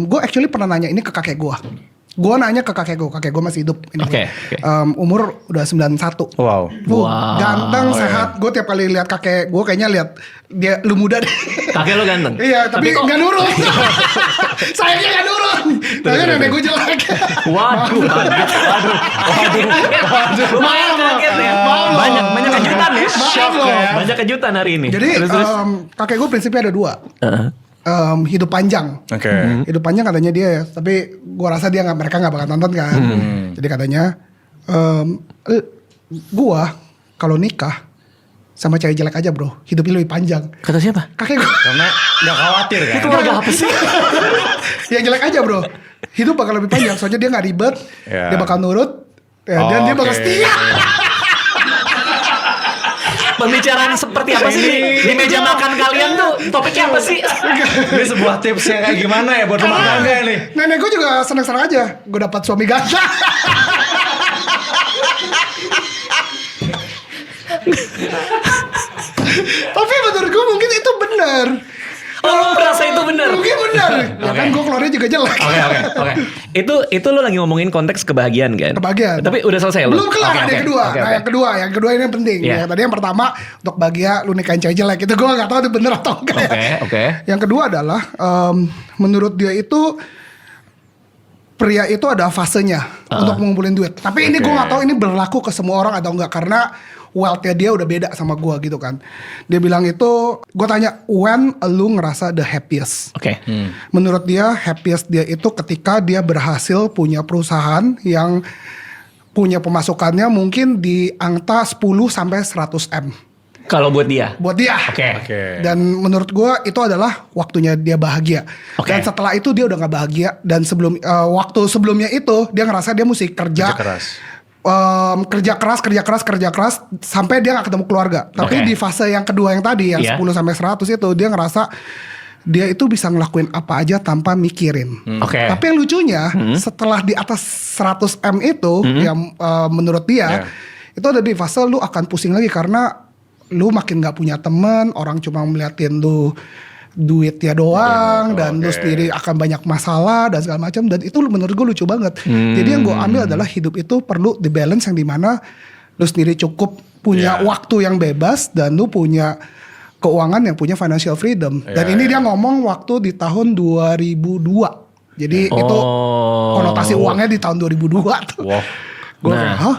gue actually pernah nanya ini ke kakek gue. Gue nanya ke kakek gue masih hidup. Oke. Umur udah 91. Wow. Ganteng, sehat. Gue tiap kali lihat kakek gue kayaknya lihat dia lu muda deh. Kakek lu ganteng? Iya, tapi nggak nurun. Sayangnya nggak nurun. Tapi nenek gue jelek. Waduh. Banyak kejutan ya. Banyak kejutan hari ini. Jadi kakek gue prinsipnya ada dua. Hidup panjang. Hidup panjang katanya dia ya. Tapi gue rasa mereka nggak bakal nonton kan. Jadi katanya gue kalau nikah sama cewek jelek aja bro, hidupnya lebih panjang. Kata siapa? Kakek gue. Karena gak khawatir kan. Itu keluarga apa sih? Yang jelek aja bro, hidup bakal lebih panjang. Soalnya dia gak ribet, dia bakal nurut, dan dia bakal setia. Pembicaraan seperti apa sih di meja makan kalian tuh? Topiknya apa sih? Ini sebuah tips yang kayak gimana ya buat rumah tangga nih. Nenek gue juga seneng-seneng aja, gue dapat suami ganteng. Tapi menurut gue mungkin itu benar. Oh, merasa itu benar. Mungkin benar. Ya kan gue keluarnya juga jelek. Oke. Itu lo lagi ngomongin konteks kebahagiaan kan? Kebahagiaan. Tapi udah selesai lo. Belum kelar ada yang kedua. Okay. Nah, yang kedua ini yang penting. Yeah. Ya, tadi yang pertama untuk bahagia lu nikahin cewek jelek itu gue nggak tahu itu bener atau enggak. Oke. Yang kedua adalah menurut dia itu pria itu ada fasenya untuk mengumpulin duit. Tapi ini gue nggak tahu ini berlaku ke semua orang atau enggak karena wealth-nya dia udah beda sama gue gitu kan. Dia bilang itu, gue tanya, when lu ngerasa the happiest? Oke. Menurut dia, happiest dia itu ketika dia berhasil punya perusahaan yang punya pemasukannya mungkin di angka 10-100 M. Kalau buat dia? Buat dia. Oke. Dan menurut gue itu adalah waktunya dia bahagia. Dan setelah itu dia udah gak bahagia. Dan waktu sebelumnya itu dia ngerasa dia mesti kerja keras sampai dia gak ketemu keluarga. Tapi di fase yang kedua yang tadi yang 10-100 itu dia ngerasa dia itu bisa ngelakuin apa aja tanpa mikirin. Tapi yang lucunya setelah di atas 100 M itu yang menurut dia itu ada di fase lu akan pusing lagi karena lu makin gak punya teman, orang cuma melihatin lu duitnya doang dan lu sendiri akan banyak masalah dan segala macam, dan itu menurut gue lucu banget. Jadi yang gue ambil adalah hidup itu perlu di balance yang dimana lu sendiri cukup punya waktu yang bebas dan lu punya keuangan yang punya financial freedom. Dan ini dia ngomong waktu di tahun 2002. Jadi itu konotasi uangnya di tahun 2002 tuh. Gue kayak, hah?